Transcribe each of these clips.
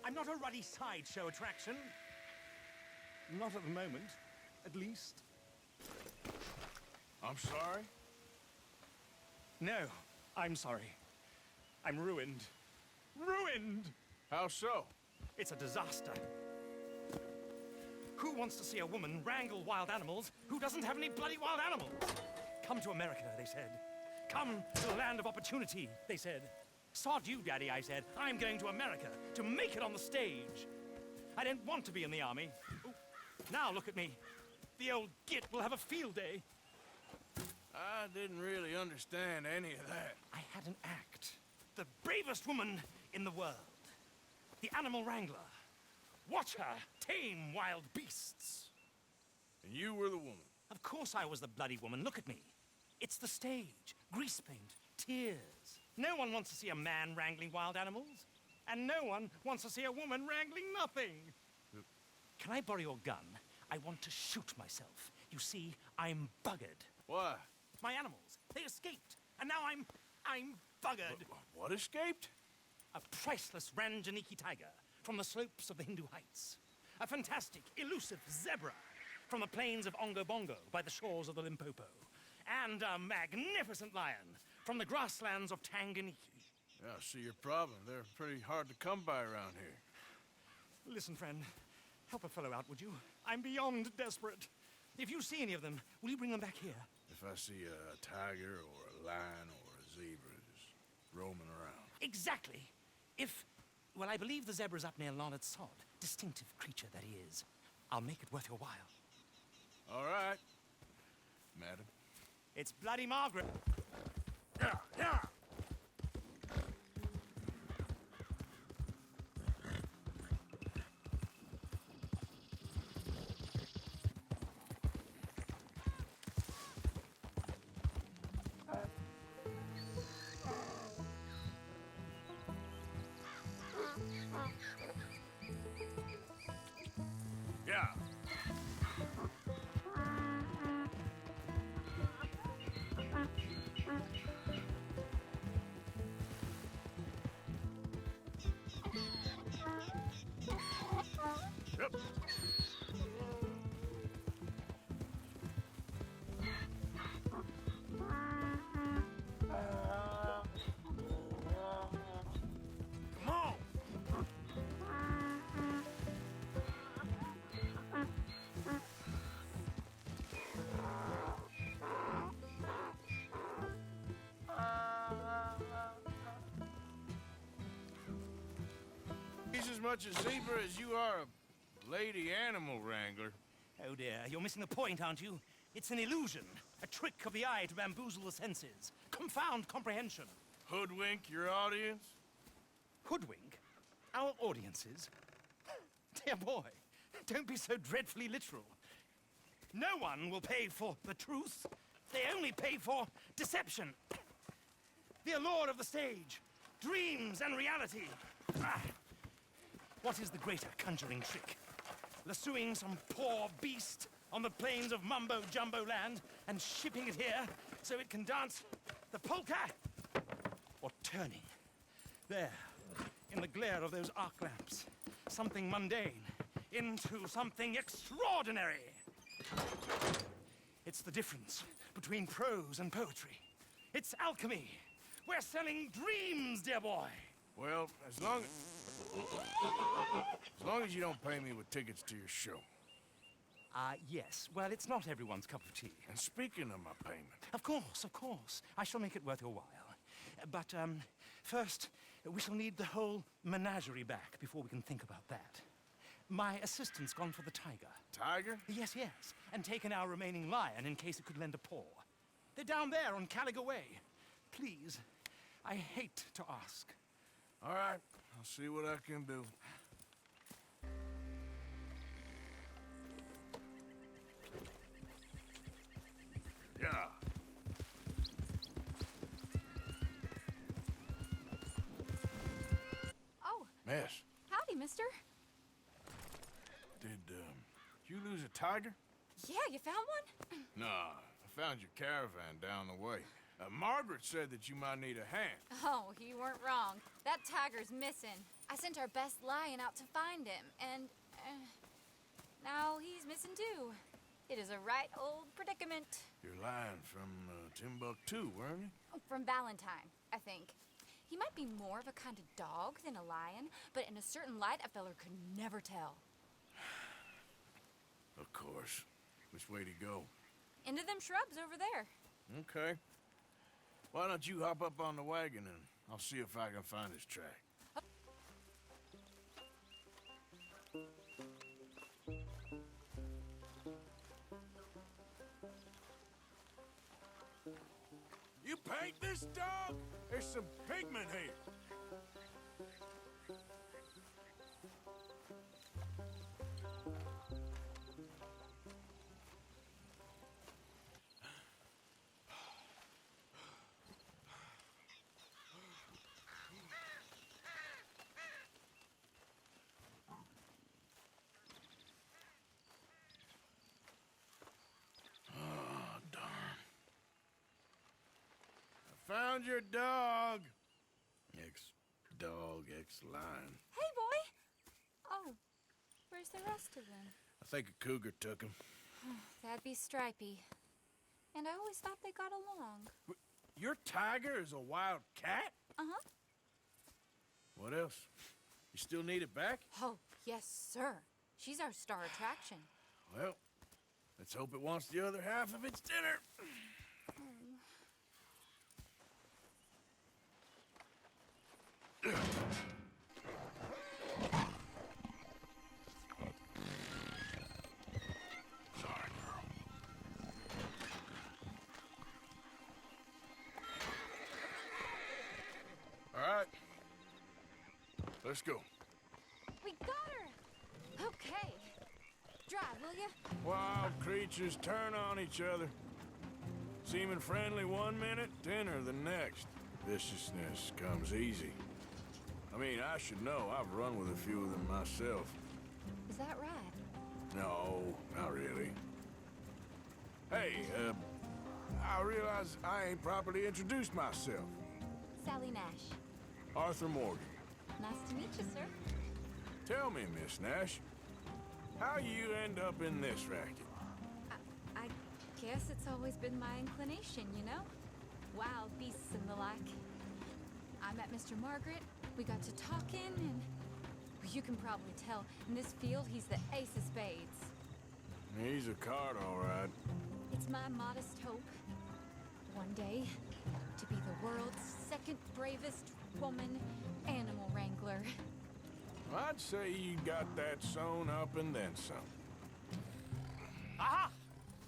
I'm not a ruddy sideshow attraction. Not at the moment, at least. I'm sorry? No, I'm sorry. I'm ruined. Ruined! How so? It's a disaster. Who wants to see a woman wrangle wild animals who doesn't have any bloody wild animals? Come to America, they said. Come to the land of opportunity, they said. Sod you, Daddy, I said. I'm going to America to make it on the stage. I didn't want to be in the army. Ooh. Now look at me. The old git will have a field day. I didn't really understand any of that. I had an act. The bravest woman in the world. The animal wrangler. Watch her tame wild beasts. And you were the woman. Of course I was the bloody woman. Look at me. It's the stage. Grease paint. Tears. No one wants to see a man wrangling wild animals. And no one wants to see a woman wrangling nothing. Can I borrow your gun? I want to shoot myself. You see, I'm buggered. Why? My animals, they escaped. And now I'm buggered. What escaped? A priceless Ranjaniki tiger from the slopes of the Hindu Heights. A fantastic, elusive zebra from the plains of Ongo Bongo by the shores of the Limpopo. And a magnificent lion from the grasslands of Tanganyika. Yeah, I see your problem. They're pretty hard to come by around here. Listen, friend, help a fellow out, would you? I'm beyond desperate. If you see any of them, will you bring them back here? If I see a tiger or a lion or a zebra just roaming around. Exactly. Well, I believe the zebra's up near Larned Sod. Distinctive creature that he is. I'll make it worth your while. All right, madam. It's bloody Margaret. Yeah, yeah. Yeah. Yep. Come on. He's as much a zebra as you are a lady animal wrangler. Oh dear, you're missing the point, aren't you? It's an illusion, a trick of the eye to bamboozle the senses, confound comprehension. Hoodwink your audience? Hoodwink? Our audiences? Dear boy, don't be so dreadfully literal. No one will pay for the truth. They only pay for deception. The allure of the stage, dreams and reality. What is the greater conjuring trick? Lassoing some poor beast on the plains of mumbo-jumbo land and shipping it here so it can dance the polka? Or turning, there, in the glare of those arc lamps, something mundane into something extraordinary? It's the difference between prose and poetry. It's alchemy. We're selling dreams, dear boy. Well, as long as you don't pay me with tickets to your show. Yes. Well, it's not everyone's cup of tea. And speaking of my payment... Of course, of course. I shall make it worth your while. But, first, we shall need the whole menagerie back before we can think about that. My assistant's gone for the tiger. Tiger? Yes, yes. And taken our remaining lion in case it could lend a paw. They're down there on Caliga Way. Please, I hate to ask. All right, I'll see what I can do. Yeah. Oh, Miss, howdy, mister. did you lose a tiger? Yeah, you found one? Nah, I found your caravan down the way. Margaret said that you might need a hand. Oh, you weren't wrong. That tiger's missing. I sent our best lion out to find him, and now he's missing too. It is a right old predicament. You're lying from Timbuktu, weren't you? From Valentine, I think. He might be more of a kind of dog than a lion, but in a certain light, a feller could never tell. Of course. Which way to go? Into them shrubs over there. Okay. Why don't you hop up on the wagon and I'll see if I can find his track. You paint this dog? There's some pigment here. Found your dog. Ex-dog, ex-lion. Hey, boy! Oh, where's the rest of them? I think a cougar took him. That'd be Stripey. And I always thought they got along. Your tiger is a wild cat? Uh-huh. What else? You still need it back? Oh, yes, sir. She's our star attraction. Well, let's hope it wants the other half of its dinner. Sorry, girl. All right. Let's go. We got her! Okay. Drive, will you? Wild creatures turn on each other. Seeming friendly one minute, dinner the next. Viciousness comes easy. I mean, I should know. I've run with a few of them myself. Is that right? No, not really. Hey, I realize I ain't properly introduced myself. Sally Nash. Arthur Morgan. Nice to meet you, sir. Tell me, Miss Nash, how you end up in this racket? I guess it's always been my inclination, you know? Wild beasts and the like. I met Mr. Margaret, we got to talking, and you can probably tell, in this field, he's the ace of spades. He's a card, all right. It's my modest hope, one day, to be the world's second bravest woman animal wrangler. I'd say you got that sewn up and then some. Aha!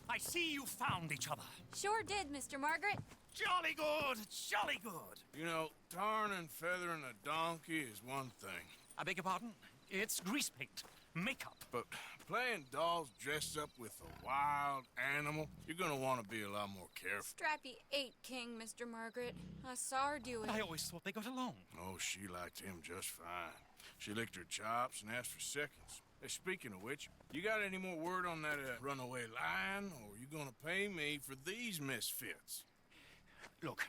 I see you found each other. Sure did, Mr. Margaret. Jolly good, jolly good. You know, tarring and feathering a donkey is one thing. I beg your pardon? It's grease paint, makeup. But playing dolls dressed up with a wild animal, you're gonna want to be a lot more careful. Strappy ate King, Mr. Margaret. I saw her do it. I always thought they got along. Oh, she liked him just fine. She licked her chops and asked for seconds. Hey, speaking of which, you got any more word on that runaway lion, or are you gonna pay me for these misfits? Look,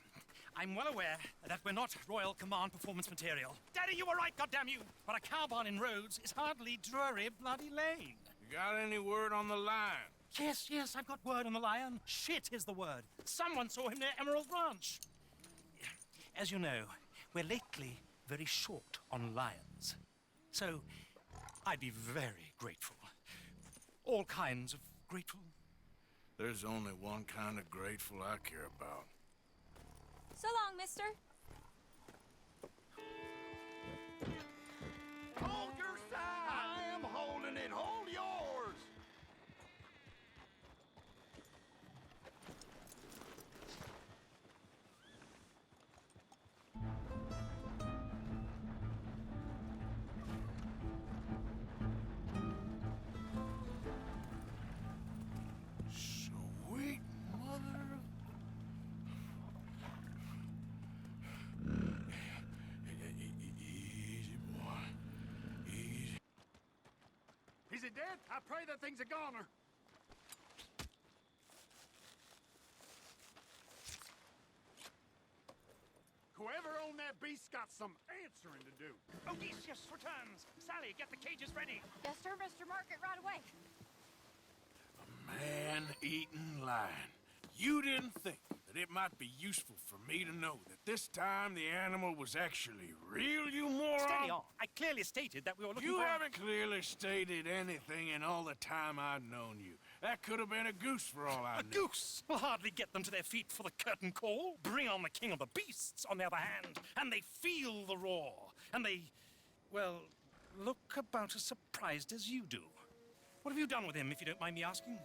I'm well aware that we're not Royal Command performance material. Daddy, you were right, goddamn you! But a cow barn in Rhodes is hardly Drury Bloody Lane. You got any word on the lion? Yes, I've got word on the lion. Shit is the word. Someone saw him near Emerald Ranch. As you know, we're lately very short on lions. So, I'd be very grateful. All kinds of grateful. There's only one kind of grateful I care about. So long, mister. Hold your side! I am holding it. Hold yours! Sweet mother of... Easy, boy. Easy. Is it dead? I pray that thing's a goner. Whoever owned that beast's got some answering to do. Odysseus returns. Sally, get the cages ready. Yes, sir, Mr. Market, right away. Man-eating lion. You didn't think that it might be useful for me to know that this time the animal was actually real, you moron? Steady on. I clearly stated that we were looking You for... haven't clearly stated anything in all the time I've known you. That could have been a goose for all I A knew. goose will hardly get them to their feet for the curtain call. Bring on the king of the beasts, on the other hand, and they feel the roar. And they, well, look about as surprised as you do. What have you done with him, if you don't mind me asking?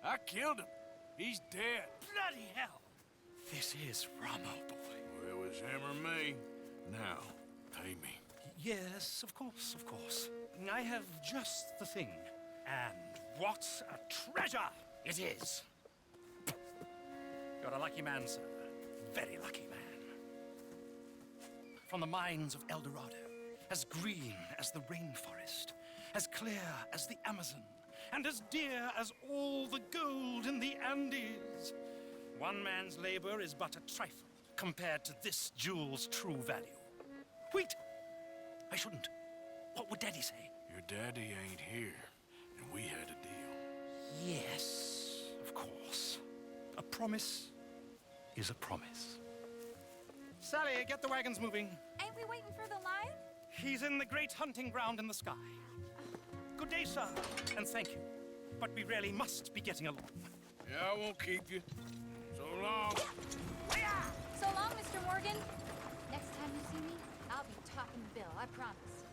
I killed him. He's dead. Bloody hell! This is Ramo, boy. Well, it was him or me. Now, pay me. Yes, of course, of course. I have just the thing. And what a treasure it is! You're a lucky man, sir. Very lucky man. From the mines of El Dorado, as green as the rainforest, as clear as the Amazon, and as dear as all the gold in the Andes. One man's labor is but a trifle compared to this jewel's true value. Wait! I shouldn't. What would Daddy say? Your daddy ain't here, and we had a deal. Yes, of course. A promise is a promise. Sally, get the wagons moving. Ain't we waiting for the lion? He's in the great hunting ground in the sky. Good day, sir, and thank you. But we really must be getting along. Yeah, I won't keep you. So long. So long, Mr. Morgan. Next time you see me, I'll be topping the bill, I promise.